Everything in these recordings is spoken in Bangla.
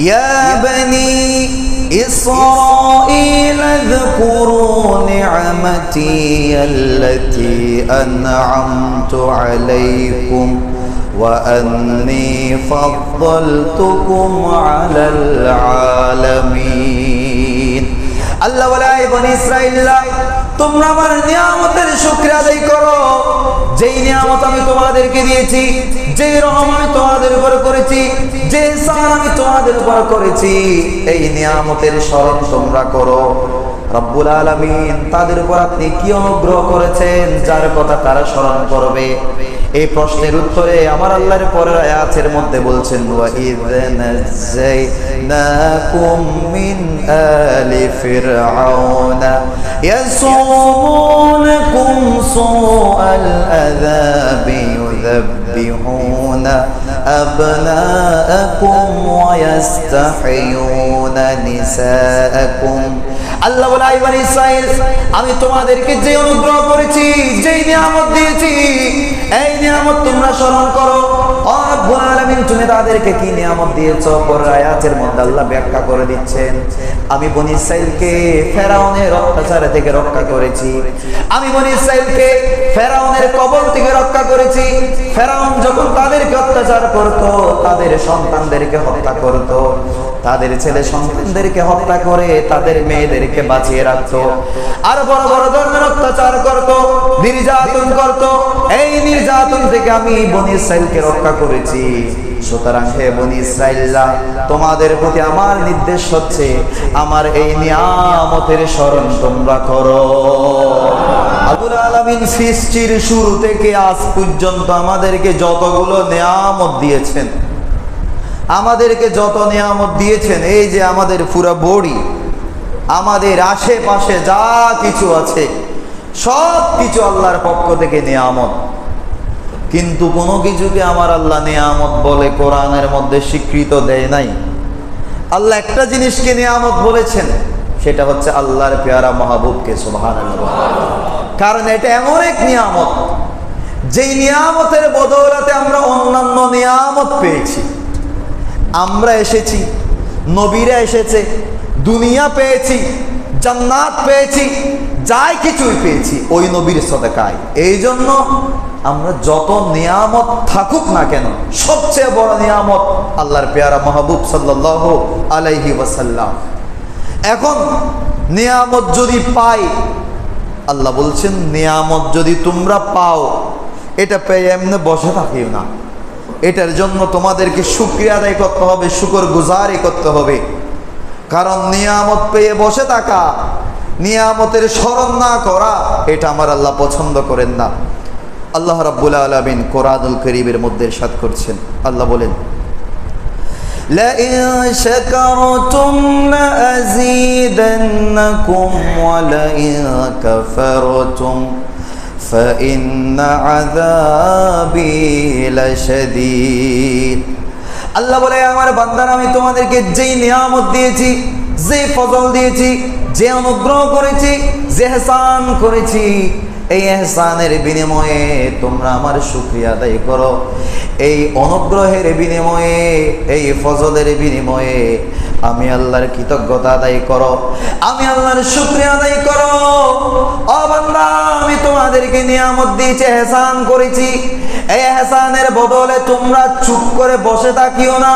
ইয়া বনি ইসরাঈল যকুরু নি'মাতি আল্লাতী আন'আমতু আলাইকুম ওয়া আন্নী ফাদ্দালতুকুম আলাল আলামিন। আল্লাহ বলে, বনি ইসরাঈলরা, তোমরা আমার নিয়ামতের শুকরিয়া আদায় করো। যেই নিয়ামত আমি তোমাদেরকে দিয়েছি, যে রহম আমি তোমাদের উপর করেছি, যে ইহসান আমি তোমাদের উপর করেছি, এই নিয়ামতের স্মরণ তোমরা করো। রব্বুল আলামিন তাদের উপর আপনি কি অনুগ্রহ করেছেন যার কথা তারা স্মরণ করবে? এই প্রশ্নের উত্তরে আমার আল্লাহর পরের আয়াতের মধ্যে বলছেন, ওয়া ইয নাযাইনাকুম মিন আলি ফিরআউনা ইয়াসুমুনাকুম সুআল আযাবি ইউযাব্বিহুনা আবনাআকুম ওয়া ইস্তাহইয়ুনা নিসাআকুম। আল্লাহ বলে, বনি ইসরাঈল, আমি তোমাদেরকে যে অনুগ্রহ করেছি, যেই নিয়ামত দিয়েছি, এই নিয়ামত তোমরা স্মরণ করো। রব্বুল আলামিন তুমি তাদেরকে কি নিয়ামত দিয়েছো? পরের আয়াতের মধ্যে আল্লাহ ব্যাখ্যা করে দিচ্ছেন, আমি বনি ইসরাঈলকে ফেরাউনের অত্যাচার থেকে রক্ষা করেছি। আমি বনি ইসরাঈলকে ফেরাউনের কবল থেকে রক্ষা করেছি। ফেরাউন যখন তাদেরকে অত্যাচার করত, তাদের সন্তানদেরকে হত্যা করত, তাদের ছেলে সন্তানদেরকে হত্যা করে তাদের মেয়েদেরকে বাঁচিয়ে রাখতো, আর বড় বড় ধরনের অত্যাচার করত, নির্যাতন করত। এই নির্যাতন থেকে আমি বনি ইসরাঈলকে রক্ষা করেছি। সুতরাং হে বনি ইসরাঈলরা, তোমাদের প্রতি আমার নির্দেশ হচ্ছে, আমার এই নিয়ামতের স্মরণ তোমরা করো। রব্বুল আলামিন সৃষ্টির শুরু থেকে আজ পর্যন্ত আমাদেরকে যতগুলো নিয়ামত দিয়েছেন, আমাদেরকে যত নিয়ামত দিয়েছেন, এই যে আমাদের পুরো বডি, আমাদের আশেপাশে যা কিছু আছে, সব কিছু আল্লাহর পক্ষ থেকে নিয়ামত। কিন্তু কোনো কিছুকে আমার আল্লাহ নিয়ামত বলে কোরআনের মধ্যে স্বীকৃত দেয় নাই। আল্লাহ একটা জিনিসকে নিয়ামত বলেছেন, সেটা হচ্ছে আল্লাহর পেয়ারা মাহবুবকে, সুবহানাল্লাহ। কারণ এটা এমন এক নিয়ামত, যেই নিয়ামতের বদৌলতে আমরা অন্যান্য নিয়ামত পেয়েছি। আমরা এসেছি, নবীরা এসেছে, দুনিয়া পেয়েছি, জান্নাত পেয়েছি, যাই কিছুই পেয়েছি ওই নবীর সাদাকায়। এই জন্য আমরা যত নিয়ামত থাকুক না কেন, সবচেয়ে বড় নিয়ামত আল্লাহর পেয়ারা মাহবুব সাল্লাল্লাহু আলাইহি ওয়াসাল্লাম। এখন নিয়ামত যদি পাই, আল্লাহ বলছেন, নিয়ামত যদি তোমরা পাও, এটা পেয়ে এমনি বসে থাকিও না। এটার জন্য তোমাদেরকে শুকরিয়া আদায় করতে হবে, শুকরগুজারি করতে হবে। কারণ নিয়ামত পেয়ে বসে থাকা, নিয়ামতের স্মরণ না করা, এটা আমার আল্লাহ পছন্দ করেন না। আল্লাহ রাব্বুল আলামিন কোরআনুল কারীমের মধ্যে ইরশাদ করছেন, আল্লাহ বলেন, লাইন শাকারতুম লাযীদান্নাকুম ওয়া লাইন কাফারতুম ফাইন্না আযাবি লাশাদীদ। আল্লাহ বলে, আমার বান্দারা, আমি তোমাদেরকে যেই নিয়ামত দিয়েছি, যে ফজল দিয়েছি, যে অনুগ্রহ করেছি, যে ইহসান করেছি, এই ইহসানের বিনিময়ে তোমরা আমার শুকরিয়া আদায় করো। এই অনুগ্রহের বিনিময়ে, এই ফজলের বিনিময়ে আমি আল্লাহর কৃতজ্ঞতা আদায় করো, আমি আল্লাহর শুকরিয়া আদায় করো। ও বান্দা, আমি তোমাদেরকে নিয়ামত দিয়েছি, ইহসান করেছি, এই ইহসানের বদলে তোমরা চুপ করে বসে থাকিও না।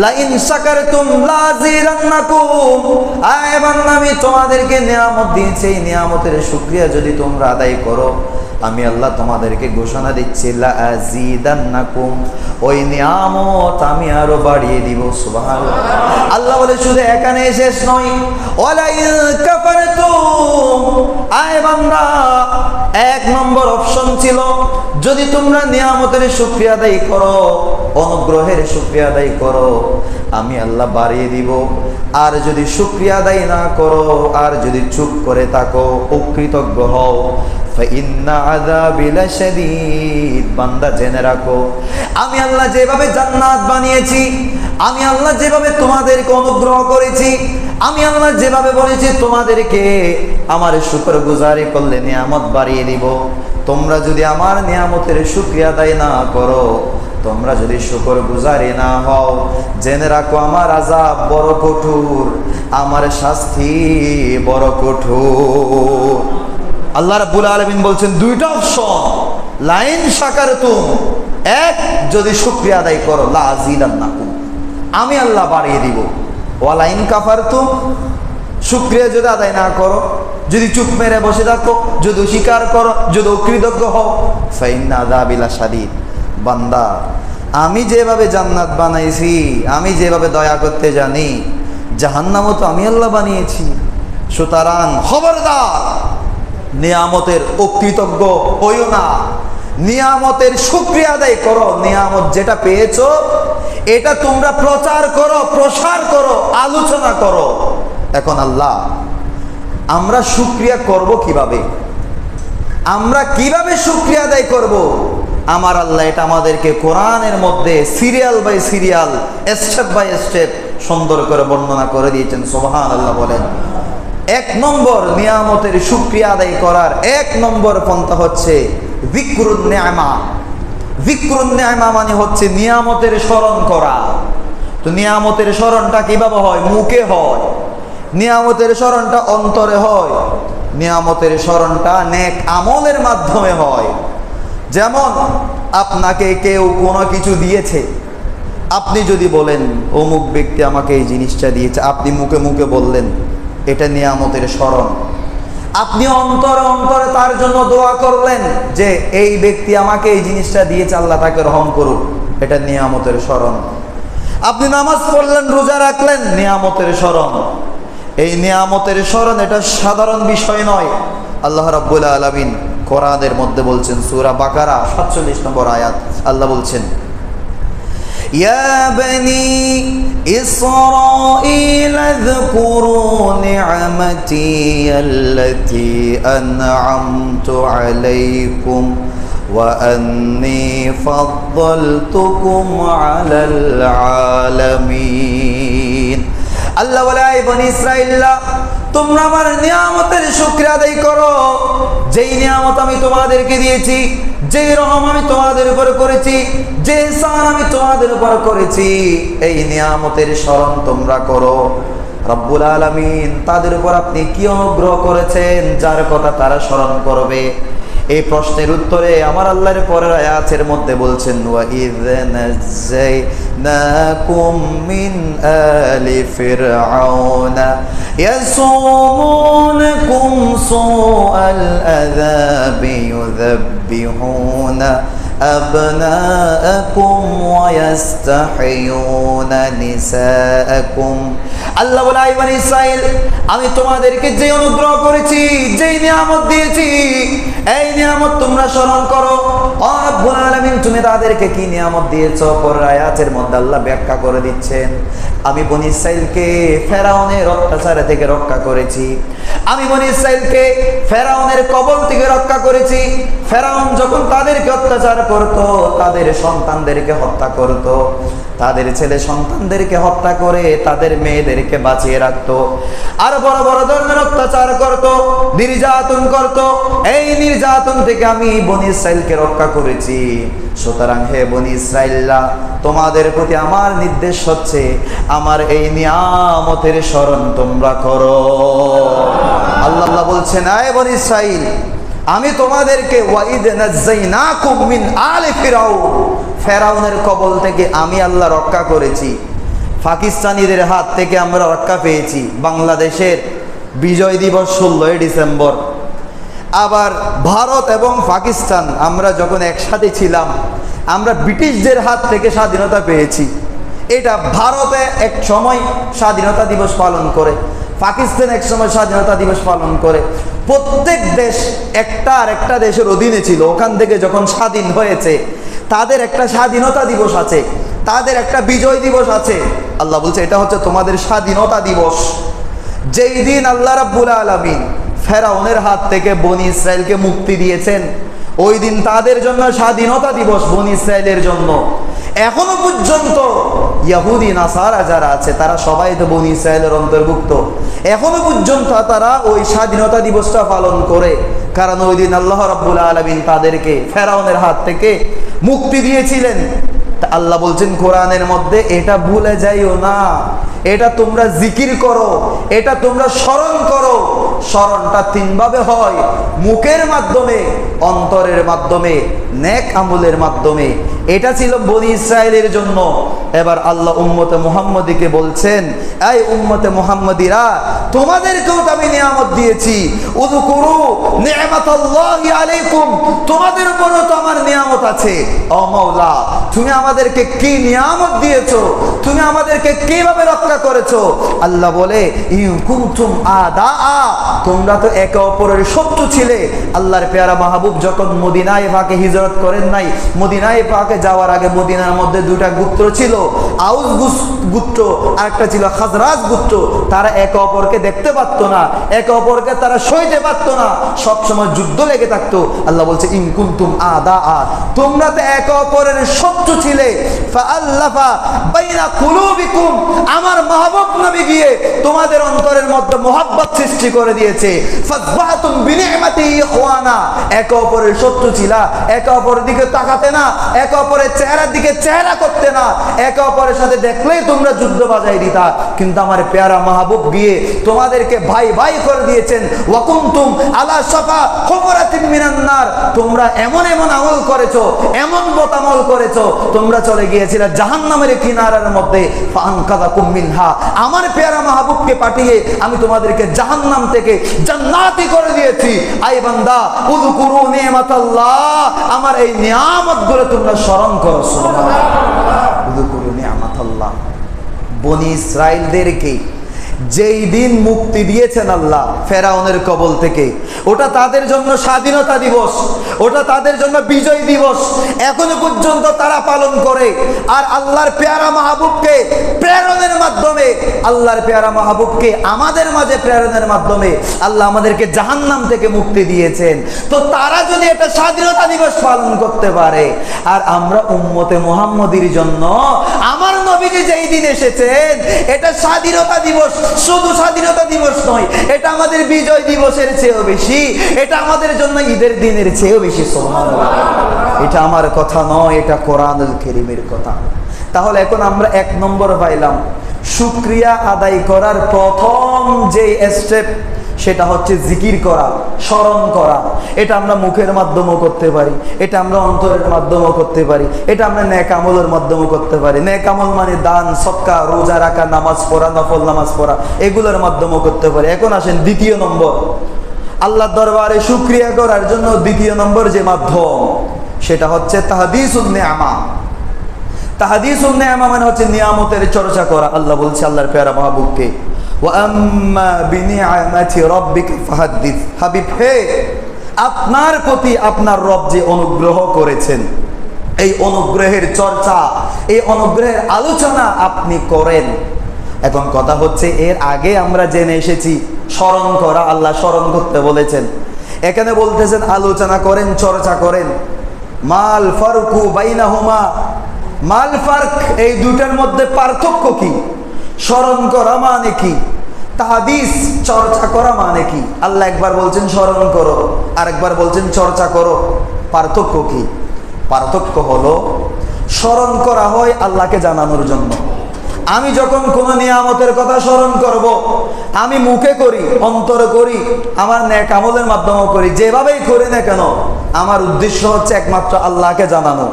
লাইন শাকারতুম লাযীদান্নাকুম, আয় বান্দা, আমি তোমাদেরকে নিয়ামত দিয়েছি, এই নিয়ামতের শুকরিয়া যদি তোমরা আদায় করো, আমি আল্লাহ তোমাদেরকে ঘোষণা দিচ্ছি, লাযীদান্নাকুম, ওই নিয়ামত আমি আরো বাড়িয়ে দিব। সুবহানাল্লাহ। আল্লাহ বলে, শুধু এখানে শেষ নয়, ওয়ালাইন কাফারতুম, আয় বান্দা, এক নম্বর অপশন ছিল, যদি তোমরা নিয়ামতের শুকরিয়া আদায় করো, অনুগ্রহের শুকরিয়া আদায় করো, আমি আল্লাহ বাড়িয়ে দিব। আর যদি শুকরিয়া আদায় না করো, আর যদি চুপ করে থাকো, অকৃতজ্ঞ হও, ফাইন্না আযাবি লাশাদীদ, বান্দা জেনে রাখো, আমি আল্লাহ যেভাবে জান্নাত বানিয়েছি, আমি আল্লাহ যেভাবে তোমাদেরকে অনুগ্রহ করেছি, আমি আল্লাহ যেভাবে বলেছি তোমাদেরকে আমার শুকরগুজারি করলে নিয়ামত বাড়িয়ে দিব, তোমরা যদি আমার নিয়ামতের শুকরিয়া আদায় না করো, তোমরা যদি শুকর গুজারি না হও, জেনে রাখো আমার আযাব বড় কঠোর, আমার শাস্তি বড় কঠোর। আল্লাহ রাব্বুল আলামিন বলছেন দুইটা অপশন, লাইন শাকারতুম, এক যদি শুকরিয়া আদায় করো লা আযীদান্নাকুম, আমি আল্লাহ বাড়িয়ে দিব, ওয়া লাইন কাফারতুম, শুকরিয়া যদি আদায় না করো, যদি চুপ মেরে বসে থাকো, যদি অস্বীকার করো, যদি অকৃতজ্ঞ হও, ফাইন্না আযাবি লাশাদীদ, বান্দা আমি যেভাবে জান্নাত বানাইছি, আমি যেভাবে দয়া করতে জানি, জাহান্নামও তো আমি আল্লাহ বানিয়েছি। সুতরাং খবরদার নিয়ামতের অকৃতজ্ঞ হইও না, নিয়ামতের শুকরিয়া আদায় করো, নিয়ামত যেটা পেয়েছো এটা তোমরা প্রচার করো, প্রসার করো, আলোচনা করো। এখন আল্লাহ আমরা শুকরিয়া করব কিভাবে, আমরা কিভাবে শুকরিয়া আদায় করব? আমার আল্লাহ এটা আমাদেরকে কোরআনের মধ্যে serial by serial, step by step সুন্দর করে বর্ণনা করে দিয়েছেন। সুবহানাল্লাহ বলেন। এক নম্বর নিয়ামতের শুকরিয়া আদায় করার এক নম্বর পন্থা হচ্ছে যিকরুন নিআমা। যিকরুন নিআমা মানে হচ্ছে নিয়ামতের স্মরণ করা। তো নিয়ামতের স্মরণটা কিভাবে হয়? মুখে হয়। নিয়ামতের স্মরণটা অন্তরে হয়। নিয়ামতের স্মরণটা নেক আমলের মাধ্যমে হয়। যেমন আপনাকে কেউ কোনো কিছু দিয়েছে, আপনি যদি বলেন অমুক ব্যক্তি আমাকে এই জিনিসটা দিয়েছে, আপনি মুখে মুখে বললেন, এটা নিয়ামতের স্মরণ। আপনি অন্তরে অন্তরে তার জন্য দোয়া করলেন যে এই ব্যক্তি আমাকে এই জিনিসটা দিয়েছে, আল্লাহ তাকে রহম করুক, এটা নিয়ামতের স্মরণ। আপনি নামাজ পড়লেন, রোজা রাখলেন, নিয়ামতের স্মরণ। এই নিয়ামতের স্মরণ এটা সাধারণ বিষয় নয়। আল্লাহ রাব্বুল আলামিন কোরআনের মধ্যে বলছেন, সূরা বাকারা ৪৭ নম্বর আয়াত, আল্লাহ বলছেন, ইয়া বনি ইসরাঈল যকুরু নি'মাতি আল্লাতী আন'আমতু আলাইকুম ওয়া আন্নী ফাদ্দালতুকুম আলাল আলামিন। আল্লাহ বলে, এই বনি ইসরাঈলরা তোমরা আমার নিয়ামতের শুকরিয়া আদায় করো। যেই নিয়ামত আমি তোমাদেরকে দিয়েছি, যে রহম আমি তোমাদের উপর করেছি, যে ইহসান আমি তোমাদের উপর করেছি, এই নিয়ামতের স্মরণ তোমরা করো। রব্বুল আলামিন তাদের উপর আপনি কি অনুগ্রহ করেছেন যার কথা তারা স্মরণ করবে? এই প্রশ্নের উত্তরে আমার আল্লাহর পরের আয়াতের মধ্যে বলছেন, ওয়া ইয নাযাইনাকুম মিন আলি ফিরআউনা ইয়াসুমুনাকুম সুআল আযাবি ইউযাব্বিহুনা আবনাআকুম ওয়া ইস্তাহইয়ুনা নিসাআকুম। আল্লাহ বলে, আই বনি ইসরাঈল আমি তোমাদেরকে যে অনুগ্রহ করেছি, যেই নিয়ামত দিয়েছি, এই নিয়ামত তোমরা স্মরণ করো। রব্বুল আলামিন তুমি তাদেরকে কি নিয়ামত দিয়েছো? পরের আয়াতের মধ্যে আল্লাহ ব্যাখ্যা করে দিচ্ছেন, আমি বনি ইসরাঈলকে ফেরাউনের অত্যাচার থেকে রক্ষা করেছি, আমি বনি ইসরাঈলকে ফেরাউনের কবল থেকে রক্ষা করেছি। ফেরাউন যখন তাদেরকে অত্যাচার করত, তাদের সন্তানদেরকে হত্যা করত, তাদের ছেলে সন্তানদেরকে হত্যা করে তাদের মেয়েদেরকে বাঁচিয়ে রাখতো, আর বড় বড় ধরনের অত্যাচার করত, নির্যাতন করত। এই নির্যাতন থেকে আমি বনি ইসরাঈলকে রক্ষা করেছি। সুতরাং হে বনি ইসরাঈলরা, তোমাদের প্রতি আমার নির্দেশ হচ্ছে আমার এই নিয়ামতের স্মরণ তোমরা করো। আল্লাহ বলছেন, হে বনি ইসরাঈল আমি তোমাদেরকে ওয়া ইয নাযাইনাকুম মিন আলি ফিরআউন, ফেরাউনের কবল থেকে আমি আল্লাহ রক্ষা করেছি। পাকিস্তানিদের হাত থেকে আমরা রক্ষা পেয়েছি। বাংলাদেশের বিজয় দিবস 16 ডিসেম্বর। আবার ভারত এবং পাকিস্তান আমরা যখন একসাথে ছিলাম, আমরা ব্রিটিশদের হাত থেকে স্বাধীনতা পেয়েছি। এটা ভারতে এক সময় স্বাধীনতা দিবস পালন করে, পাকিস্তান এক সময় স্বাধীনতা দিবস পালন করে। প্রত্যেক দেশ একটা আর একটা দেশের অধীনে ছিল। ওখান থেকে যখন স্বাধীন হয়েছে তাদের একটা স্বাধীনতা দিবস আছে, তাদের একটা বিজয় দিবস আছে। আল্লাহ বলছে এটা হচ্ছে তোমাদের স্বাধীনতা দিবস। যেই দিন আল্লাহ রাব্বুল আলামিন ফেরাউনের হাত থেকে বনি ইসরাইলকে মুক্তি দিয়েছেন, ওই দিন তাদের জন্য স্বাধীনতা দিবস, বনি ইসরাইলের জন্য। এখনো পর্যন্ত ইহুদি নাসারা যারা আছে তারা সবাই তো বনি ইসরাইলের অন্তর্ভুক্ত। এখনো পর্যন্ত তারা ওই স্বাধীনতা দিবসটা পালন করে, কারণ ওই দিন আল্লাহ রাব্বুল আলামিন তাদেরকে ফেরাউনের হাত থেকে মুক্তি দিয়েছিলেন। তা আল্লাহ বলছেন কোরআনের মধ্যে, এটা ভুলে যাইও না, এটা তোমরা জিকির করো, এটা তোমরা স্মরণ করো। স্মরণটা তিনভাবে হয়: মুখের মাধ্যমে, অন্তরের মাধ্যমে, নেক আমলের মাধ্যমে। এটা ছিল বনি ইসরায়েলের জন্য। এবার আল্লাহ উম্মতে মুহাম্মদীকে বলছেন, এই উম্মতে মুহাম্মদীরা, তোমাদেরকেও তো আমি নিয়ামত দিয়েছি। উযকুরু নি'মাতাল্লাহি আলাইকুম, তোমাদের উপরও তো আমার নিয়ামত আছে। ও মাওলা, তুমি আমাদেরকে কি নিয়ামত দিয়েছো, তুমি আমাদেরকে কিভাবে রক্ষা করেছো। আল্লাহ বলে, ইন কুনতুম আদাআ, তোমরা তো একে অপরের শত্রু ছিলে। আল্লাহর পেয়ারা মাহবুব যখন মদিনায় পাকে হিজরত করেন নাই, মদিনায় পাকে যাওয়ার আগে মদিনার মধ্যে দুটা গোত্র ছিল, আউস গোত্র আর একটা ছিল খাজরাজ গোত্র। তারা একে অপরকে দেখতে পারতো না, একে অপরকে তারা সইতে পারতো না, সবসময় যুদ্ধ লেগে থাকতো। আল্লাহ বলছে, ইন কুনতুম আদাআ, তোমরা তো একে অপরের শত্রু ছিলে। ফাআল্লাফা বাইনা কুলুবিকুম, আমার মাহবুব নবী গিয়ে তোমাদের অন্তরের মধ্যে মহব্বত সৃষ্টি করে দিয়েছে। ফাসবাহতুম বিনি'মাতিহি ইখওয়ানা, একে অপরের শত্রু ছিলা, একে অপরের দিকে তাকাতে না, একে অপরের চেহারার দিকে চেহারা করতে না, একে অপরের সাথে দেখলেই তোমরা যুদ্ধ বাজাই দিতা। কিন্তু আমার পেয়ারা মাহবুব গিয়ে তোমাদেরকে ভাই ভাই করে দিয়েছেন। ওয়া কুনতুম আলা শাফা হুফরাতিন মিনান নার, তোমরা এমন এমন আমল করেছো, এমন আমল করেছো, তোমরা চলে গিয়েছিলে জাহান্নামের কিনারার মধ্যে। ফাআনকাযাকুম মিনহা, আমার পেয়ারা মাহবুবকে পাঠিয়ে আমি তোমাদেরকে জাহান্নাম থেকে জান্নাতি করে দিয়েছি। আই বান্দা, উযকুরু নি'মাতাল্লাহ, আমার এই নিয়ামতগুলো তোমরা স্মরণ করো। সুবহানাল্লাহ, উযকুরু নি'মাতাল্লাহ। বনি ইসরাইলদেরকে যেই দিন মুক্তি দিয়েছেন আল্লাহ ফেরাউনের কবল থেকে, ওটা তাদের জন্য স্বাধীনতা দিবস, ওটা তাদের জন্য বিজয় দিবস। এখনো পর্যন্ত তারা পালন করে। আর আল্লাহর পেয়ারা মাহবুবকে প্রেরণের মাধ্যমে, আল্লাহর পেয়ারা মাহবুবকে আমাদের মাঝে প্রেরণের মাধ্যমে আল্লাহ আমাদেরকে জাহান্নাম থেকে মুক্তি দিয়েছেন। তো তারা যদি এটা স্বাধীনতা দিবস পালন করতে পারে, আর আমরা উম্মতে মুহাম্মদীর জন্য আমার নবীজি যেই দিন এসেছেন, এটা স্বাধীনতা দিবস। শুধু স্বাধীনতা দিবস নয়, এটা আমাদের বিজয় দিবসের চেয়েও বেশি, এটা আমাদের জন্য ঈদের দিনের চেয়েও বেশি। সুবহানাল্লাহ, এটা আমার কথা নয়, এটা কোরআনুল কারীমের কথা। তাহলে এখন আমরা এক নম্বর পাইলাম, শুকরিয়া আদায় করার প্রথম যে স্টেপ, সেটা হচ্ছে জিকির করা, স্মরণ করা। এটা আমরা মুখের মাধ্যমেও করতে পারি, এটা আমরা অন্তরের মাধ্যমেও করতে পারি, এটা আমরা নেক আমলের মাধ্যমেও করতে পারি। নেক আমল মানে দান, সদকা, রোজা রাখা, নামাজ পড়া, নফল নামাজ পড়া, এগুলোর মাধ্যমেও করতে পারি। এখন আসেন দ্বিতীয় নম্বর, আল্লাহর দরবারে শুকরিয়া করার জন্য দ্বিতীয় নম্বর যে মাধ্যম, সেটা হচ্ছে তাহদিসুন নিআমা। তাহদিসুন নিআমা মানে হচ্ছে নিয়ামতের চর্চা করা। আল্লাহ বলছে আল্লাহর পেয়ারা মাহবুবকে, ওয়া আম্মা বিনিআমাতি রাব্বিকা ফাহাদ্দিস, হাবিব হে, আপনার প্রতি আপনার রব যে অনুগ্রহ করেছেন, এই অনুগ্রহের চর্চা, এই অনুগ্রহের আলোচনা আপনি করেন। এখন কথা হচ্ছে, এর আগে আমরা জেনে এসেছি স্মরণ করা, আল্লাহ স্মরণ করতে বলেছেন। এখানে বলতেছেন আলোচনা করেন, চর্চা করেন। মাল ফারকু বাইনাহুমা, মাল ফারক, এই দুটার মধ্যে পার্থক্য কি? স্মরণ করা মানে কি? তাহদিস চর্চা করা মানে কি? আল্লাহ একবার বলছেন স্মরণ করো, আরেকবার বলছেন চর্চা করো। পার্থক্য কি? পার্থক্য হলো, স্মরণ করা হয় আল্লাহকে জানানোর জন্য। আমি যখন কোনো নিয়ামতের কথা স্মরণ করব, আমি মুখে করি, অন্তরে করি, আমার নেক আমলের মাধ্যমেও করি, যেভাবেই করি না কেন, আমার উদ্দেশ্য হচ্ছে একমাত্র আল্লাহকে জানানো,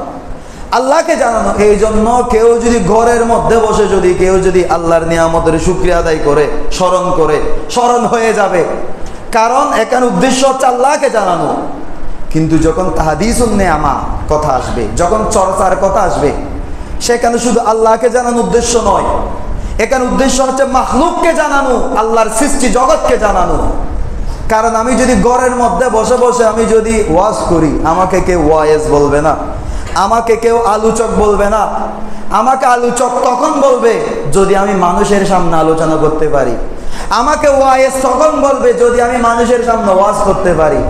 আল্লাহকে জানানো। এই জন্য কেউ যদি ঘরের মধ্যে বসে যদি কেউ যদি আল্লাহর নিয়ামতের শুকরিয়া আদায় করে, স্মরণ করে, স্মরণ হয়ে যাবে, কারণ এখানে উদ্দেশ্য হচ্ছে আল্লাহকে জানানো। কিন্তু যখন তাহদিসুন নিআমা কথা আসবে, যখন চর্চার কথা আসবে, সেখানে শুধু আল্লাহকে জানানো উদ্দেশ্য নয়, এখানে উদ্দেশ্য হচ্ছে মাখলুককে জানানো, আল্লাহর সৃষ্টি জগৎকে জানানো। কারণ আমি যদি ঘরের মধ্যে বসে বসে আমি যদি ওয়াজ করি, আমাকে কেউ ওয়াইজ বলবে না, আমাকে কেউ আলোচক বলবে না। আমাকে আলোচক তখন বলবে যদি আমি মানুষের সামনে আলোচনা করতে পারি, আমাকে ওয়াইজ তখন বলবে যদি আমি মানুষের সামনে ওয়াজ করতে পারি।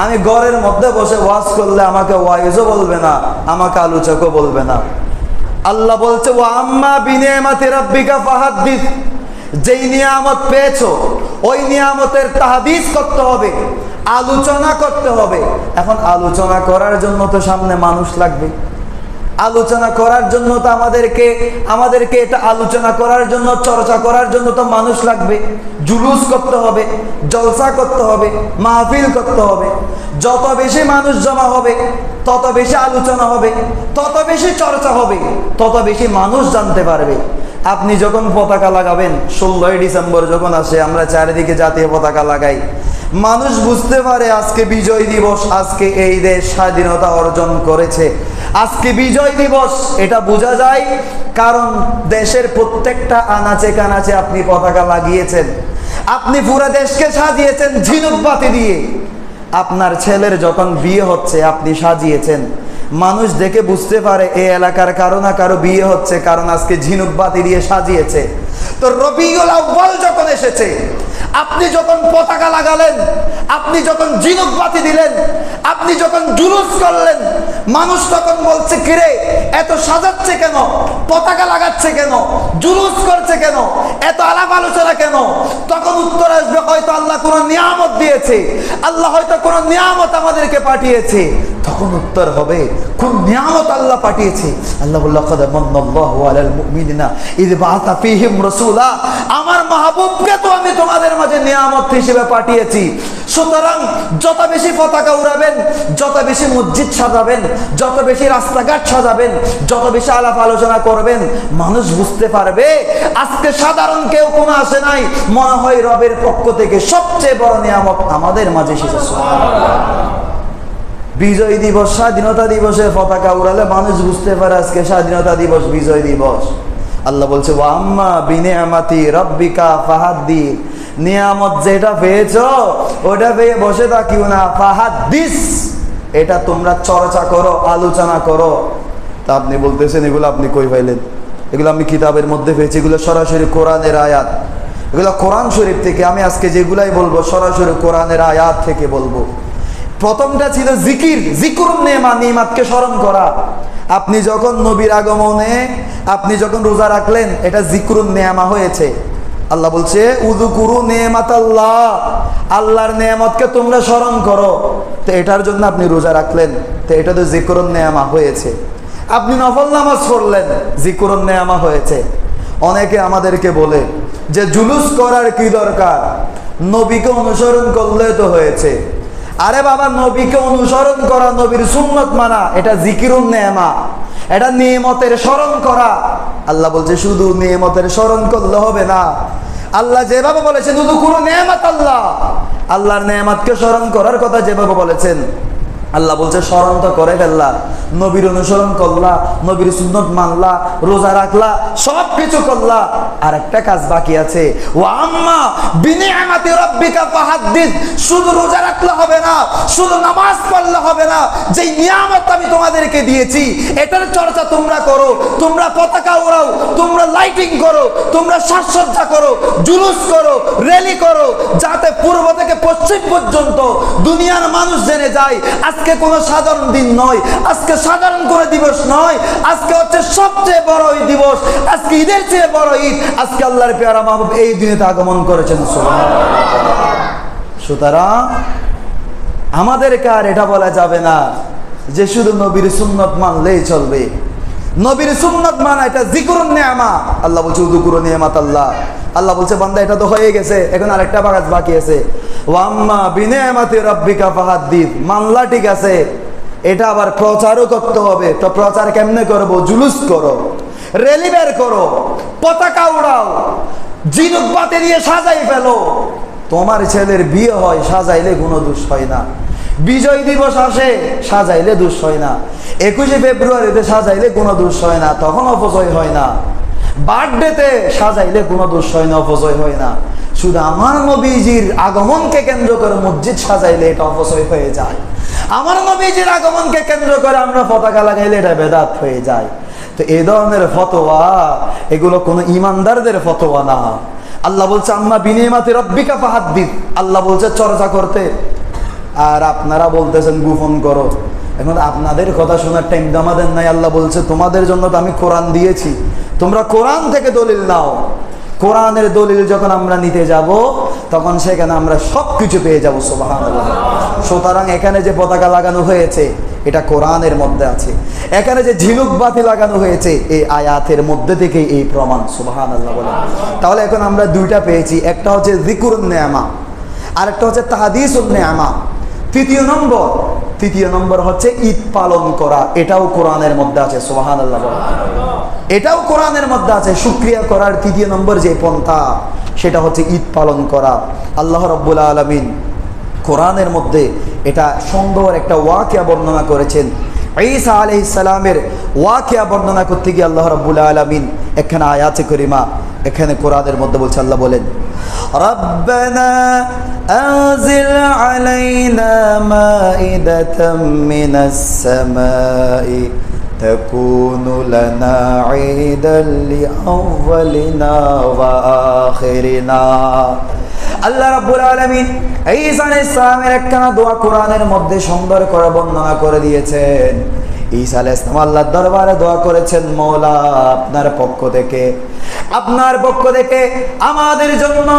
আমি ঘরের মধ্যে বসে ওয়াজ করলে আমাকে ওয়াইজও বলবে না, আমাকে আলোচকও বলবে না। আল্লাহ বলছে, ওয়া আম্মা বিনিআমাতি রাব্বিকা ফাহাদ্দিস, যেই নিয়ামত পেয়েছো ওই নিয়ামতের তাহদিস করতে হবে, আলোচনা করতে হবে। এখন আলোচনা করার জন্য তো সামনে মানুষ লাগবে, আলোচনা করার জন্য তো আমাদেরকে এটা আলোচনা করার জন্য, চর্চা করার জন্য তো মানুষ লাগবে। জুলুস করতে হবে, জলসা করতে হবে, মাহফিল করতে হবে। যত বেশি মানুষ জমা হবে, তত বেশি আলোচনা হবে, তত বেশি চর্চা হবে, তত বেশি মানুষ জানতে পারবে। আপনি যখন পতাকা লাগাবেন, 16ই ডিসেম্বর যখন আসে, আমরা চারিদিকে জাতীয় পতাকা লাগাই, মানুষ বুঝতে পারে আজকে বিজয় দিবস, আজকে এই দেশ স্বাধীনতা অর্জন করেছে, আজকে বিজয় দিবস। এটা বোঝা যায় কারণ দেশের প্রত্যেকটা আনাচে কানাচে আপনি পতাকা লাগিয়েছেন, আপনি পুরো দেশকে সাজিয়েছেন ঝিনুক বাতি দিয়ে। আপনার ছেলের যখন বিয়ে হচ্ছে আপনি সাজিয়েছেন, মানুষ দেখে বুঝতে পারে এই এলাকার কারো না কারো বিয়ে হচ্ছে, কারণ আজকে ঝিনুক বাতি দিয়ে সাজিয়েছে। তো রবিউল আউয়াল যখন এসেছে, আপনি যখন পতাকা লাগালেন, আপনি যখন ঝিনুক বাতি দিলেন, আপনি যখন জুলুস করলেন, মানুষ তখন বলছে কিরে এত সাজাচ্ছে কেন, পতাকা লাগাচ্ছে কেন, জুলুস করছে কেন, এত আলাপ আলোচনা কেন? তখন উত্তর আসবে হয়তো আল্লাহ কোনো নিয়ামত দিয়েছে, আল্লাহ হয়তো কোনো নিয়ামত আমাদেরকে পাঠিয়েছে। তখন উত্তর হবে কোন নিয়ামত আল্লাহ পাঠিয়েছে? আল্লাহ বলল লাকাদ মান্নাল্লাহু আলাল মুমিনিনা ইয বাআসা ফীহিম রাসূলা। আমার মাহবুবকে তো আমি তোমাদের মাঝে নিয়ামত হিসেবে পাঠিয়েছি। সুতরাং যত বেশি পতাকা উড়াবেন, যত বেশি মসজিদ সাজাবেন, যত বেশি রাস্তাঘাট সাজাবেন, যত বেশি আলাপ আলোচনা করবেন, মানুষ বুঝতে পারবে আজকে সাধারণ কেউ কোনো আসে নাই, মনে হয় রবের পক্ষ থেকে সবচেয়ে বড় নিয়ামত আমাদের মাঝে এসেছে। সুবহানাল্লাহ। বিজয় দিবস, স্বাধীনতা দিবসে পতাকা উড়ালে মানুষ বুঝতে পারে আজকে স্বাধীনতা দিবস, বিজয় দিবস। আল্লাহ বলছে ওয়া আম্মা বিনিয়ামাতি রাব্বিকা ফাহাদ্দিস। নিয়ামত যেটা পেয়েছো ওটা পেয়ে বসে থাকিও না, ফাহাদ্দিস, এটা তোমরা চর্চা করো, আলোচনা করো। তা আপনি বলতেছেন এগুলো আপনি কই পাইলেন? এগুলো আমি কিতাবের মধ্যে পেয়েছি, এগুলো সরাসরি কোরআনের আয়াত, এগুলো কোরআন শরীফ থেকে। আমি আজকে যেগুলাই বলবো সরাসরি কোরআনের আয়াত থেকে বলবো। প্রথমটা ছিল জিকির, জিকুরুন নেমা, নিয়ামতকে স্মরণ করা। আপনি যখন নবীর আগমনে আপনি যখন রোজা রাখলেন, এটা জিকুরুন নেমা হয়েছে। আল্লাহ বলছে উযকুরু নেমাতাল্লাহ, আল্লাহর নেয়ামতকে তোমরা স্মরণ করো। তো এটার জন্য আপনি রোজা রাখলেন, তো এটা তো জিকুরুন নেমা হয়েছে। আপনি নফল নামাজ পড়লেন, জিকুরুন নেমা হয়েছে। অনেকে আমাদেরকে বলে যে জুলুস করার কি দরকার, নবীকে অনুসরণ করলে তো হয়েছে। আরে বাবা, নবীকে অনুসরণ করা, নবীর সুন্নত মানা, এটা জিকিরুন নেমা, এটা নিয়ামতের স্মরণ করা। আল্লাহ বলছে শুধু নিয়ামতের স্মরণ করলে হবে না। আল্লাহ যেভাবে বলেছেন উযকুরু নেমাতাল্লাহ, আল্লাহর নেয়ামতকে স্মরণ করার কথা যেভাবে বলেছেন, আল্লাহ বলছে স্মরণ তো করে ফেললা, নবীর অনুসরণ করলা, নবীর সুন্নত মানলা, রোজা রাখলা, সব কিছু করলা, আর একটা কাজ বাকি আছে। ওয়া আম্মা বিনিয়ামাতি রাব্বিকা ফাহাদ্দিস। শুধু রোজা রাখলে হবে না, শুধু নামাজ পড়লে হবে না, যে নিয়ামত আমি তোমাদেরকে দিয়েছি এটার চর্চা তোমরা করো। তোমরা পতাকা উড়াও, তোমরা লাইটিং করো, তোমরা সাজসজ্জা করো, জুলুস করো, র্যালি করো, যাতে পূর্ব থেকে পশ্চিম পর্যন্ত দুনিয়ার মানুষ জেনে যায় আজকে কোনো সাধারণ দিন নয়, আজকে সাধারণ কোনো দিবস নয়, আজকে হচ্ছে সবচেয়ে বড় দিবস, আজকে ঈদের চেয়ে বড় ঈদ, আজকে আল্লাহর পেয়ারা মাহবুব এই দিনে আগমন করেছেন। সুবহানাল্লাহ। সুতরাং আমাদেরকে আর এটা বলা যাবে না যে শুধু নবীর সুন্নত মানলেই চলবে। নবীর সুন্নত মানা এটা জিকুরুন নেমা। আল্লাহ বলছে উযকুরু নেমাতাল্লাহ। আল্লাহ বলছে বান্দা এটা তো হয়ে গেছে, এখন আরেকটা কাজ বাকি আছে। ওয়া আম্মা বিনিয়ামাতি রাব্বিকা ফাহাদ্দিস। মানলা ঠিক আছে, এটা আবার প্রচারও করতে হবে। তো প্রচার কেমনে করব? জুলুস করো, র্যালি বের করো, পতাকা উড়াও, ঝিনুক বাতি দিয়ে সাজাই ফেলো। তোমার ছেলের বিয়ে হয়, সাজাইলে কোনো দোষ হয় না। বিজয় দিবস আসে, সাজাইলে দোষ হয় না। 21শে ফেব্রুয়ারিতে সাজাইলে কোনো দোষ হয় না, তখন অপচয় হয় না। বার্থডেতে সাজাইলে কোনো দোষ হয় না, অপচয় হয় না। শুধু আমার নবীজির আগমনকে কেন্দ্র করে মসজিদ সাজাইলে এটা অপচয় হয়ে যায়। আমার নবীজির আগমনকে কেন্দ্র করে আমরা পতাকা লাগাইলে এটা বেদাত হয়ে যায়। তো এই ধরনের ফতোয়া, এগুলো কোনো ইমানদারদের ফতোয়া না। আল্লাহ বলছে আম্মা বিনিয়ামাতি রাব্বিকা ফাহাদ্দিস। আল্লাহ বলছে চর্চা করতে, আর আপনারা বলতেছেন গোপন করো। এখন আপনাদের কথা শোনার টাইম তো আমাদের নাই। আল্লাহ বলছে তোমাদের জন্য তো আমি কোরআন দিয়েছি, তোমরা কোরআন থেকে দলিল নাও। কোরআনের দলিল যখন আমরা নিতে যাব তখন সেখানে আমরা সবকিছু পেয়ে যাব। সুবহানাল্লাহ। সুতরাং এখানে যে পতাকা লাগানো হয়েছে এটা কোরআনের মধ্যে আছে। এখানে যে ঝিনুক বাতি লাগানো হয়েছে এই আয়াতের মধ্যে থেকে এই প্রমাণ। সুবহানাল্লাহ বলে। তাহলে এখন আমরা দুইটা পেয়েছি, একটা হচ্ছে যিকরুন নিয়ামা, আর একটা হচ্ছে তাহদিসুন নিয়ামা। তৃতীয় নম্বর হচ্ছে ঈদ পালন করা, এটাও কোরআনের মধ্যে আছে। সুবহানাল্লাহ বলে। এটাও কোরআনের মধ্যে আছে। শুকরিয়া করার তৃতীয় নম্বর যে পন্থা সেটা হচ্ছে ঈদ পালন করা। আল্লাহ রাব্বুল আলামিন কোরআনের মধ্যে এটা সুন্দর একটা ওয়াকিয়া বর্ণনা করেছেন। ঈসা আলাইহিস সালামের ওয়াকিয়া বর্ণনা করতে গিয়ে আল্লাহ রাব্বুল আলামিন এখানে আয়াতে করিমা, এখানে কোরআনের মধ্যে বলছে, আল্লাহ বলেন, রব্বানা আনজিল আলাইনা মাইদাতাম মিনাস সামাই তাকুনু লানা ঈদাল লিআউয়ালিনা ওয়া আখিরিনা। আল্লাহ রাব্বুল আলামিন ঈসা আলাইহিস সালামের একখানা দোয়া কোরআনের মধ্যে সুন্দর করে বর্ণনা করে দিয়েছেন। ঈসা আলাইহিস সালাম আল্লাহর দরবারে দোয়া করেছেন, মওলা আপনার পক্ষ থেকে আমাদের জন্য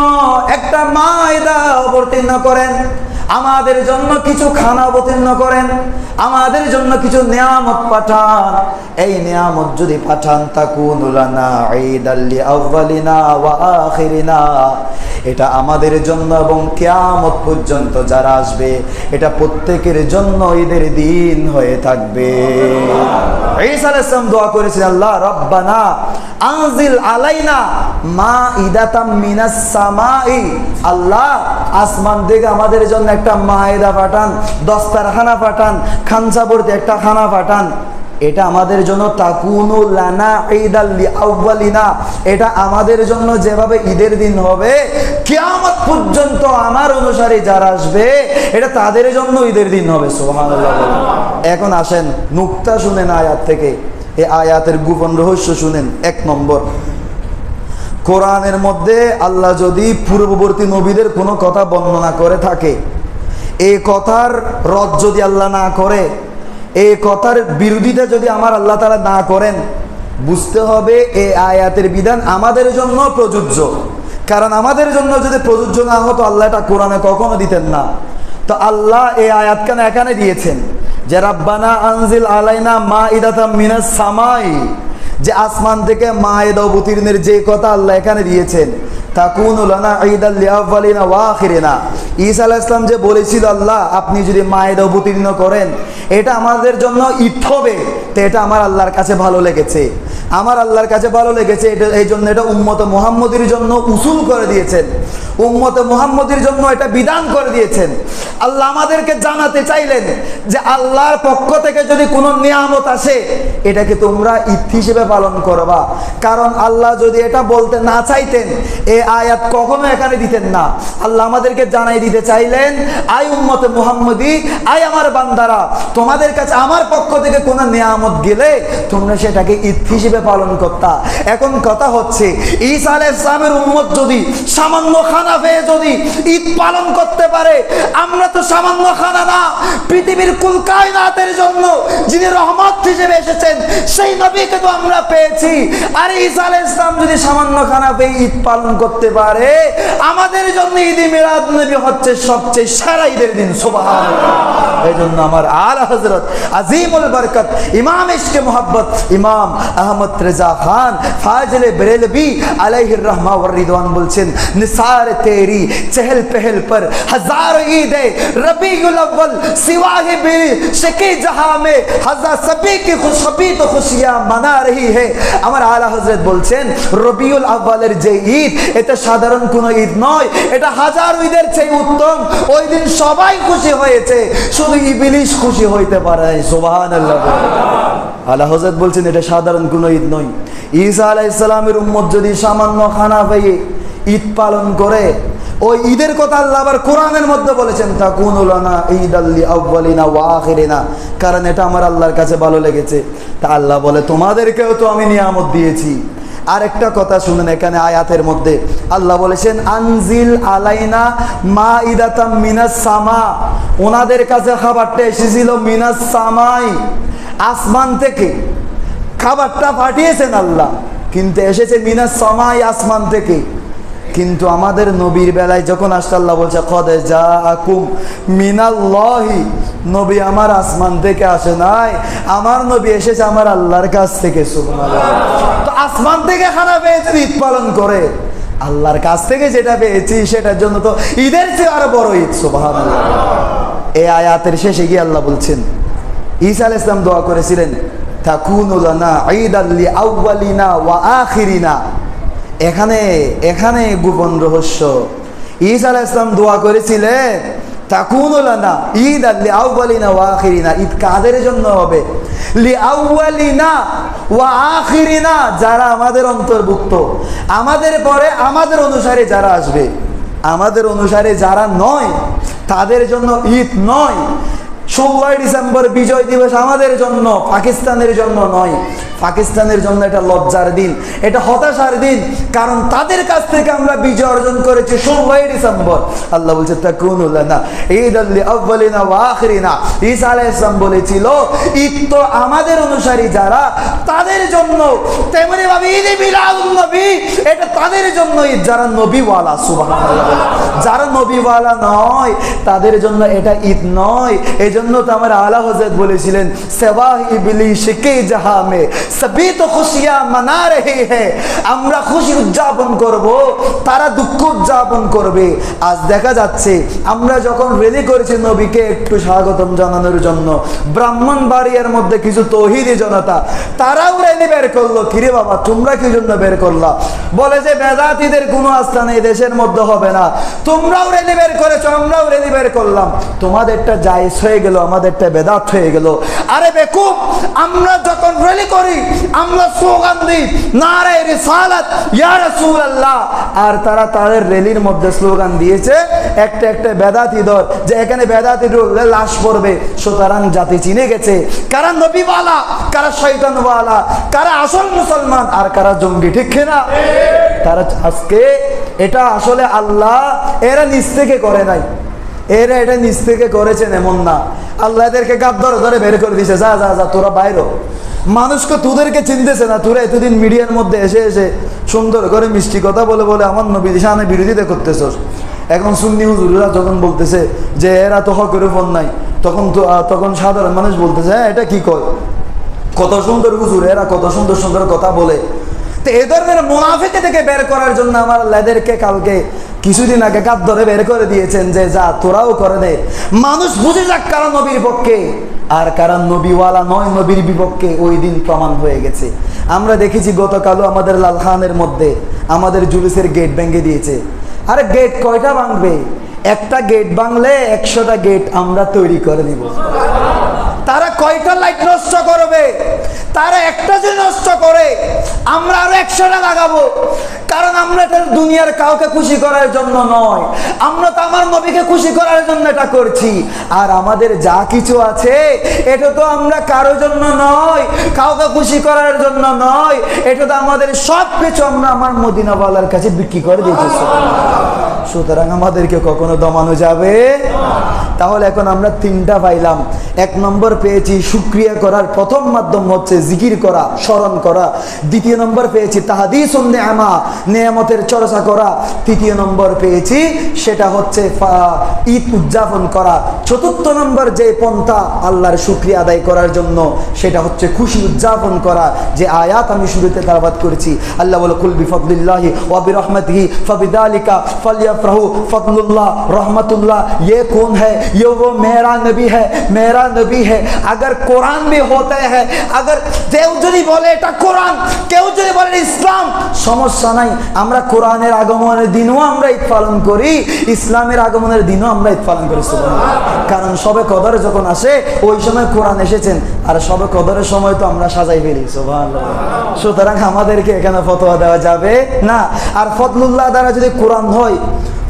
একটা মায়দা অবতীর্ণ করেন, আমাদের জন্য কিছু খানা অবতীর্ণ করেন, আমাদের জন্য কিছু নিয়ামত পাঠান। এই নিয়ামত যদি পাঠান, তাকুনু লানা ঈদাল লিআউয়ালিনা ওয়া আখিরিনা, এটা আমাদের জন্য এবং কিয়ামত পর্যন্ত যারা আসবে এটা প্রত্যেকের জন্য ঈদের দিন হয়ে থাকবে। ঈসা আলাইহিস সালাম দোয়া করেছেন, আল্লাহ রব্বানা আনজিল আলাইনা মাইদাতাম মিনাস সামাই, আল্লাহ আসমান থেকে আমাদের জন্য একটা মায়দা পাঠান, দস্তারখানা পাঠান, খানসা ভর্তি একটা খানা পাঠান। এটা আমাদের জন্য তাকুনু লানা ঈদাল লিআউয়ালিনা, এটা আমাদের জন্য যেভাবে ঈদের দিন হবে কিয়ামত পর্যন্ত আমার অনুসারী যারা আসবে এটা তাদের জন্য ঈদের দিন হবে। সুবহানাল্লাহ। এখন আসেন নুকতা শুনেন আয়াত থেকে, এই আয়াতের গোপন রহস্য শুনেন। এক নম্বর, কোরআনের মধ্যে আল্লাহ যদি পূর্ববর্তী নবীদের কোনো কথা বর্ণনা করে থাকে, এই কথার রদ যদি আল্লাহ না করে, এই কথার বিরোধিতা যদি আমার আল্লাহ তাআলা না করেন, বুঝতে হবে এই আয়াতের বিধান আমাদের জন্য প্রযোজ্য। কারণ আমাদের জন্য যদি প্রযোজ্য না হতো আল্লাহ এটা কোরআনে কখনো দিতেন না। তো আল্লাহ এই আয়াতখানা এখানে দিয়েছেন যে রাব্বানা আনজিল আলাইনা মাইদাতাম মিনাস সামাই, যে আসমান থেকে মায়দা অবতীর্ণের যে কথা আল্লাহ এখানে দিয়েছেন, তাকুনু লানা ঈদাল লিআউয়ালিনা ওয়া আখিরিনা। ঈসা আলাইহিস সালাম যে বলেছিল, আল্লাহ আপনি যদি মায়দা অবতীর্ণ করেন এটা আমাদের জন্য ঈদ হবে, তো এটা আমার আল্লাহর কাছে ভালো লেগেছে, আমার আল্লাহর কাছে ভালো লেগেছে। এটা এই জন্য এটা উম্মতে মুহাম্মদীর জন্য উসুল করে দিয়েছেন, উম্মতে মুহাম্মদীর জন্য এটা বিধান করে দিয়েছেন। আল্লাহ আমাদেরকে জানাতে চাইলেন যে আল্লাহর পক্ষ থেকে যদি কোনো নিয়ামত আসে এটাকে তোমরা ঈদ হিসেবে পালন করবা। কারণ আল্লাহ যদি এটা বলতে না চাইতেন এই আয়াত কখনো এখানে দিতেন না। আল্লাহ আমাদেরকে জানাই দিতে চাইলেন, আই উম্মতে মুহাম্মদী, আই আমার বান্দারা, তোমাদের কাছে আমার পক্ষ থেকে কোনো নিয়ামত গেলে তোমরা সেটাকে ঈদ হিসেবে পালন করতা। এখন কথা হচ্ছে ঈসা আলাইহিস সালামের উম্মত যদি সামান্য খানা পেয়ে যদি ঈদ পালন করতে পারে, আমরা তো সামান্য খানা না, পৃথিবীর কুল কায়নাতের জন্য যিনি রহমত হিসেবে এসেছেন সেই নবীকে তো আমরা পেয়েছি। আর ঈসা আলাইহিস সালাম যদি সামান্য খানা পেয়ে ঈদ পালন করতে পারে, আমাদের জন্য ঈদ মিলাদ নবী হচ্ছে সবচেয়ে সেরা ঈদের দিন। সুবহানাল্লাহ। এই জন্য আমার আলা হযরত আজিমুল বরকত ইমাম ইশকে মোহাব্বত ইমাম আহমদ রেজা খান ফাজিলে বেরেলভী আলাইহির रहमा व रिदवान बोलছেন, निसार तेरी चहल पहल पर हजारों ईदे रबीउल अव्वल सिवा है मेरे शके जहां में हजार सभी की खुशखबरी तो खुशियां मना रही है। আমার আলা হযরত বলছেন রবিউল আউয়ালের যে ঈদ এটা সাধারণ কোনো ঈদ নয়, এটা হাজার ঈদের চেয়ে উত্তম। ওই দিন সবাই খুশি হয়েছে, শুধু ইবলিস খুশি হইতে পারে। সুবহানাল্লাহ। আলা হযরত বলছেন এটা সাধারণ কোনো ঈদ নয়। ঈসা আলাইহিস সালামের উম্মত যদি সামান্য খানা পেয়ে ঈদ পালন করে, ওই ঈদের কথা আল্লাহ আবার কোরআনের মধ্যে বলেছেন, তাকুনু লানা ঈদাল লিআউয়ালিনা ওয়া আখিরিনা, কারণ এটা আমার আল্লাহর কাছে ভালো লেগেছে। তা আল্লাহ বলে তোমাদেরকেও তো আমি নিয়ামত দিয়েছি। আরেকটা কথা শুনেন, এখানে আয়াতের মধ্যে আল্লাহ বলেছেন আনজিল আলাইনা মাইদাতাম মিনাস সামা, ওনাদের কাছে খাবারটা এসেছিল মিনাস সামাই, আসমান থেকে খাবারটা পাঠিয়েছেন আল্লাহ, কিন্তু এসেছে মিনাস সামাই, আসমান থেকে। কিন্তু আমাদের নবীর বেলায় যখন আসছে আল্লাহ বলছে কদ জাআকুম মিনাল্লাহি, নবী আমার আসমান থেকে আসে নাই, আমার নবী এসেছে আমার আল্লাহর কাছ থেকে। সুবহানাল্লাহ। তো আসমান থেকে খানা পেয়েছেন, ঈদ পালন করে, আল্লাহর কাছ থেকে যেটা পেয়েছি সেটার জন্য তো ঈদের চেয়ে আরো বড় ঈদ। সুবহানাল্লাহ। এই আয়াতের শেষে গিয়ে আল্লাহ বলছেন ঈসা আলাইহিস সালাম দোয়া করেছিলেন তাকুনু লানা ঈদাল লিআউয়ালিনা ওয়া আখিরিনা। এখানে গোপন রহস্য। ঈসা আলাইহিস সালাম দোয়া করেছিলেন তাকুনু লানা ঈদাল লিআউয়ালিনা ওয়া আখিরিনা। ঈদ কাদের জন্য হবে? লিআউয়ালিনা ওয়া আখিরিনা, যারা আমাদের অন্তর্ভুক্ত, আমাদের পরে আমাদের অনুসারে যারা আসবে, আমাদের অনুসারে যারা নয় তাদের জন্য ঈদ নয়। 16 ডিসেম্বর বিজয় দিবস আমাদের জন্য, পাকিস্তানের জন্য নয়। পাকিস্তানের জন্য এটা লজ্জার দিন, এটা হতাশার দিন, কারণ তাদের কাছ থেকে আমরা বিজয় অর্জন করেছি 16 ডিসেম্বর। আল্লাহ বলছে তাকুনু লানা ঈদাল লিআউয়ালিনা ওয়া আখিরিনা। ঈসা আলাইহিস সালাম বলেছিল ঈদ তো আমাদের অনুসারী যারা তাদের জন্য, তেমনি ভাবে ঈদ মিলাদুন নবী এটা তাদের জন্য ঈদ যারা নবীওয়ালা। সুবহানাল্লাহ। যারা নবীওয়ালা নয় তাদের জন্য এটা ঈদ নয়। এজন্য তো আমার আলা হযরত বলেছিলেন সেওয়া ইবলিশ কে জাহাঁ মে সবই তো খুশিয়াঁ মানা রহে হ্যাঁ। আমরা খুশি উদযাপন করব, তারা দুঃখ উদযাপন করবে। আজ দেখা যাচ্ছে আমরা যখন রেলি করেছি নবীকে একটু স্বাগতম জানানোর জন্য, ব্রাহ্মণবাড়িয়ার মধ্যে কিছু তৌহিদি জনতা তারাও রেলি বের করলো। কিরে বাবা তোমরা কি জন্য বের করলা? বলে যে বেদাতীদের কোনো আস্থা নেই দেশের মধ্যে, হবে না। তোমরাও রেলি বের করেছো, আমরাও রেলি বের করলাম, তোমাদেরটা জায়েজ হয়ে গেল, আমাদেরটা বেদাত হয়ে গেল। আরে বেকুব, আমরা যখন রেলি করি আমরা স্লোগান দিই নারে রিসালাত ইয়া রাসূলুল্লাহ, আর তারা তাদের রেলির মধ্যে স্লোগান দিয়েছে একটা একটা বেদাতি দল, যে এখানে বেদাতি লাশ পড়বে। সুতরাং জাতি চিনে গেছে কারা নবীওয়ালা, কারা শয়তানওয়ালা, কারা আসল মুসলমান আর কারা জঙ্গি। ঠিক না? তারা আজকে এটা আসলে আল্লাহ এরা নিজ থেকে করে নাই, এরা এটা নিজ থেকে করেছেন এমন না। আল্লাহ এদেরকে গাব ধরে ধরে বের করে দিয়েছে, যা যা যা তোরা বাইরে। মানুষকে তোদেরকে চিনতেছে না, তোরা এতদিন মিডিয়ার মধ্যে এসে এসে সুন্দর করে মিষ্টি কথা বলে বলে আমার নবী শানে বিরোধিতা করতেছস। এখন সুন্নি হুজুররা যখন বলতেছে যে এরা তো হকের উপর নাই, তখন সাধারণ মানুষ বলতেছে হ্যাঁ এটা কি কয়, কত সুন্দর হুজুর, এরা কত সুন্দর সুন্দর কথা বলে। তো এ ধরনের মুনাফিকি থেকে বের করার জন্য আমার এদেরকে কালকে কিছুদিন আগে কাপ ধরে বের করে দিয়েছেন যে যা তোরাও করে দে, মানুষ বুঝে যাক কারা নবীর পক্ষে আর কারা নবীওয়ালা নয়, নবীর বিপক্ষে। ওই দিন প্রমাণ হয়ে গেছে। আমরা দেখেছি গতকালও আমাদের লালখানের মধ্যে আমাদের জুলুসের গেট ভেঙে দিয়েছে। আরে গেট কয়টা ভাঙবে? একটা গেট ভাঙলে 100টা গেট আমরা তৈরি করে দিব। তারা কয়টা লাইট নষ্ট করবে? তারা একটা যে নষ্ট করে আমরা আরো 100টা লাগাবো। কারণ আমরা এটা দুনিয়ার কাউকে খুশি করার জন্য নয়, আমরা তো আমার নবীকে খুশি করার জন্য এটা করছি। আর আমাদের যা কিছু আছে এটা তো আমরা কারো জন্য নয়, কাউকে খুশি করার জন্য নয়, এটা তো আমাদের সব কিছু আমরা আমার মদিনাওয়ালার কাছে বিক্রি করে দিয়েছি। সুতরাং আমাদেরকে কখনো দমানো যাবে। তাহলে এখন আমরা 3টা পাইলাম। 1 নম্বর পেয়েছি শুকরিয়া করার প্রথম মাধ্যম হচ্ছে জিকির করা, স্মরণ করা। 2 নম্বর পেয়েছি তাহাদিসুন নিআমা, নিয়ামতের চর্চা করা। 3 নম্বর পেয়েছি সেটা হচ্ছে ঈদ উদযাপন করা। 4 নম্বর যে পন্থা আল্লাহর শুকরিয়া আদায় করার জন্য সেটা হচ্ছে খুশি উদযাপন করা। যে আয়াত আমি শুরুতে তেলাওয়াত করেছি, আল্লাহ বলে কুল বিফাদলিল্লাহি ওয়া বিরহমাতিহি ফাবিযালিকা ফালইফরাহু, ফদলুল্লাহ रहमतुल्लाह ये कौन है? ये वो मेरा नबी है, मेरा नबी है। अगर कुरान भी होता है, अगर কেউ যদি বলে এটা কোরআন, কেউ যদি বলে ইসলাম, সমস্যা নাই। আমরা কোরআনের আগমনের দিনও আমরা ঈদ পালন করি, ইসলামের আগমনের দিনও আমরা ঈদ পালন করি। সুবহানাল্লাহ। কারণ শবে কদর যখন আসে ওই সময় কোরআন এসেছেন, আর শবে কদরের সময় তো আমরা সাজাই ফেলি। সুবহানাল্লাহ। সুতরাং আমাদেরকে এখানে ফতোয়া দেওয়া যাবে না। আর ফদলুল্লাহ দ্বারা যদি কোরআন হয়,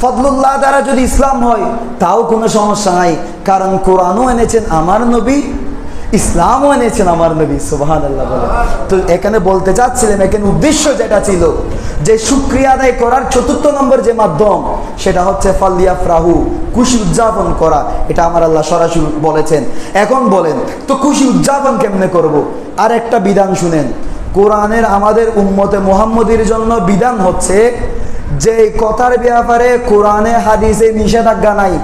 ফদলুল্লাহ দ্বারা যদি ইসলাম হয়, তাও কোনো সমস্যা নাই। কারণ কোরআনও এনেছেন আমার নবী, ইসলামও এনেছেন আমার নবী। সুবহানাল্লাহ বলে। তো এখানে বলতে চাচ্ছিলাম, এখানে উদ্দেশ্য যেটা ছিল যে শুকরিয়া আদায় করার 4 নম্বর যে মাধ্যম সেটা হচ্ছে ফালিয়াফরাহু, খুশি উদযাপন করা। এটা আমার আল্লাহ সরাসরি বলেছেন। এখন বলেন তো খুশি উদযাপন কেমনে করব? আর একটা বিধান শুনেন, কোরআনের আমাদের উম্মতে মুহাম্মদীর জন্য বিধান হচ্ছে যে কথার ব্যাপারে কোরআনে হাদিসে নিষেধাজ্ঞা নাই,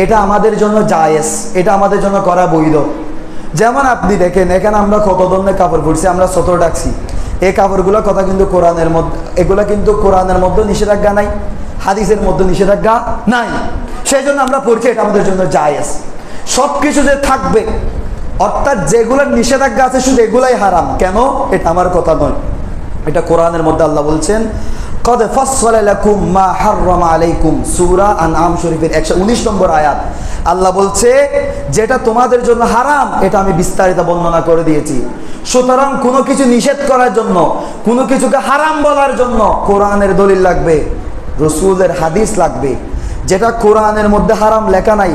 এটা আমাদের জন্য জায়েজ, এটা আমাদের জন্য করা বৈধ। যেমন আপনি দেখেন, এখানে আমরা কত ধরনের কাপড় পরছি, আমরা সতর ডাকছি, এই কাপড়গুলোর কথা কিন্তু কোরআনের মধ্যে, এগুলা কিন্তু কোরআনের মধ্যে নিষেধাজ্ঞা নাই, হাদিসের মধ্যে নিষেধাজ্ঞা নাই, সেই জন্য আমরা পড়ছি, এটা আমাদের জন্য জায়েজ। সব কিছু যে থাকবে, অর্থাৎ যেগুলোর নিষেধাজ্ঞা আছে শুধু এগুলাই হারাম, কেন? এটা আমার কথা নয়, এটা কোরআনের মধ্যে আল্লাহ বলছেন কদ ফাসসালা লাকুম মা হাররামা আলাইকুম, সূরা আনআম শরীফের 119 নম্বর আয়াত। আল্লাহ বলছে যেটা তোমাদের জন্য হারাম এটা আমি বিস্তারিত বর্ণনা করে দিয়েছি। সুতরাং কোনো কিছু নিষেধ করার জন্য, কোনো কিছুকে হারাম বলার জন্য কোরআনের দলিল লাগবে, রাসূলের হাদিস লাগবে। যেটা কোরআনের মধ্যে হারাম লেখা নাই,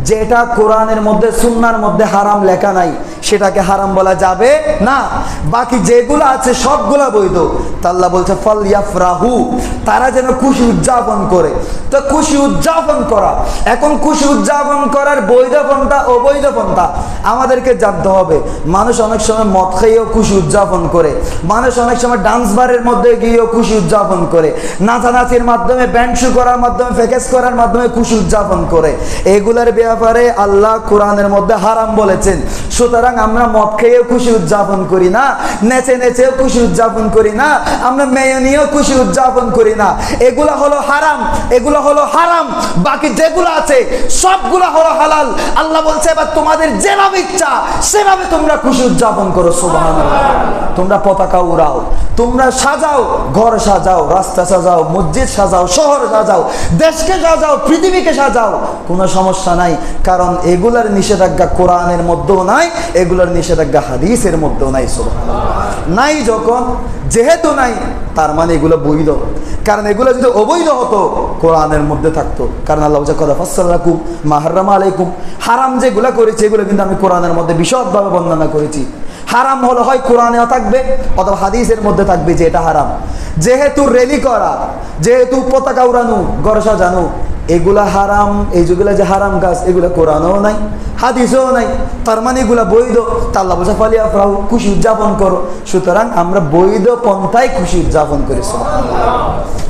যেটা কোরআনের মধ্যে সুন্নাহর মধ্যে হারাম লেখা নাই, সেটাকে হারাম বলা যাবে না। বাকি যেগুলো আছে সবগুলা বৈধ। তা আল্লাহ বলছে ফল ইয়াফরাহু, তারা যেন খুশি উদযাপন করে। তো খুশি উদযাপন করা, এখন খুশি উদযাপন করার বৈধ পন্থা অবৈধ পন্থা আমাদেরকে জানতে হবে। মানুষ অনেক সময় মদ খেয়েও খুশি উদযাপন করে, মানুষ অনেক সময় ডান্স বারের মধ্যে গিয়েও খুশি উদযাপন করে, নাচানাচির মাধ্যমে, ব্যান্ড শু করার মাধ্যমে, ফেকেস করার মাধ্যমে খুশি উদযাপন করে। এগুলার ব্যাপারে আল্লাহ কোরআনের মধ্যে হারাম বলেছেন। সুতরাং আমরা মদ খেয়েও খুশি উদযাপন করি না, নেচে নেচেও খুশি উদযাপন করি না, আমরা মেয়ে নিয়েও খুশি উদযাপন করি না। এগুলা হলো হারাম, এগুলো হলো হারাম। বাকি যেগুলো আছে সবগুলা হলো হালাল। আল্লাহ বলছে এবার তোমাদের যেভাবে ইচ্ছা সেভাবে তোমরা খুশি উদযাপন করো। সুবহানাল্লাহ। তোমরা পতাকা উড়াও, তোমরা সাজাও, ঘর সাজাও, রাস্তা সাজাও, মসজিদ সাজাও, শহর সাজাও, দেশকে সাজাও, পৃথিবীকে সাজাও, কোনো সমস্যা নাই। কারণ এগুলার নিষেধাজ্ঞা কোরআনের মধ্যেও নাই, এগুলার নিষেধাজ্ঞা হাদিসের মধ্যেও নাই। সুবহানাল্লাহ। নাই যখন, যেহেতু নাই, তার মানে এগুলো বৈধ। কারণ এগুলো যদি অবৈধ হতো কোরআনের মধ্যে থাকতো। কারণ আল্লাহ বলছে কদ ফাসসালা লাকুম মা হাররামা আলাইকুম, হারাম যেগুলো করেছে এগুলো কিন্তু আমি কোরআনের মধ্যে বিশদভাবে বর্ণনা করেছি। হারাম হলো হয় কোরআনেও থাকবে অথবা হাদিসের মধ্যে থাকবে যে এটা হারাম। যেহেতু রেলি করা, যেহেতু পতাকা উড়ানো, ঘর সাজানো, এগুলা হারাম। এই যেগুলা যে হারাম কাজ, এগুলা কোরআনেও নাই, হাদিসেও নাই, তার মানে এগুলা বৈধ। তা আল্লাহ বলছে ফালিয়াফরাহু, খুশি উদযাপন করো। সুতরাং আমরা বৈধ পন্থায় খুশি উদযাপন করি। সুবহানাল্লাহ।